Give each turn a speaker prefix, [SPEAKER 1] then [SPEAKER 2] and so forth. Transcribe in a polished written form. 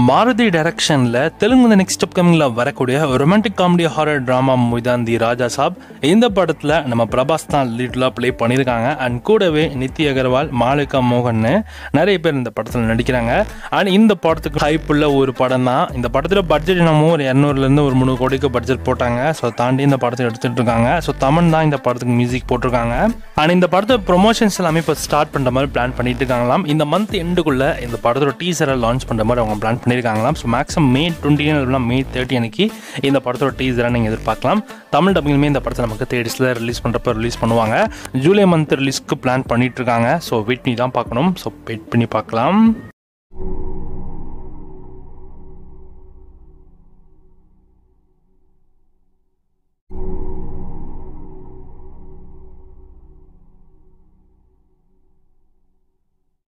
[SPEAKER 1] மாருதி டைரக்ஷனில் தெலுங்கு நெக்ஸ்ட் அப்கமிங்கில் வரக்கூடிய romantic comedy horror drama movie தான் தி ராஜா சாப். இந்த படத்தில் நம்ம பிரபாஸ் தான் லீட்லாக ப்ளே பண்ணியிருக்காங்க. அண்ட் கூடவே நித்தி அகர்வால், மாலிகா மோகன்னு நிறைய பேர் இந்த படத்தில் நடிக்கிறாங்க. அண்ட் இந்த படத்துக்கு ஹைப் உள்ள ஒரு படம் தான். இந்த படத்தில் பட்ஜெட் என்னமோ ஒரு 200 ஒரு 300 கோடிக்கு பட்ஜெட் போட்டாங்க. ஸோ தாண்டி இந்த படத்தை எடுத்துகிட்டு இருக்காங்க. ஸோ தமன் தான் இந்த படத்துக்கு மியூசிக் போட்டிருக்காங்க. அண்ட் இந்த படத்தை ப்ரொமோஷன்ஸ் எல்லாமே இப்போ ஸ்டார்ட் பண்ணுற மாதிரி பிளான் பண்ணிட்டு இருக்காங்களாம். இந்த மந்த் எண்டுக்குள்ளே இந்த படத்தோட டீசரை லான்ச் பண்ணுற மாதிரி அவங்க பிளான் பண்ணியிருக்காங்களாம். ஸோ மேக்ஸிமம் May 20 May 30 அன்னைக்கு இந்த படத்தோட டீசரை நீங்கள் எதிர்பார்க்கலாம். தமிழ் டப்பிங்குமே இந்த படத்தை நமக்கு தேடிஸில் ரிலீஸ் பண்ணுறப்ப ரிலீஸ் பண்ணுவாங்க. ஜூலை மந்த் ரிலீஸ்க்கு பிளான் பண்ணிட்டு இருக்காங்க. ஸோ வெயிட் பண்ணி தான் பார்க்கணும். ஸோ வெயிட் பண்ணி பார்க்கலாம்.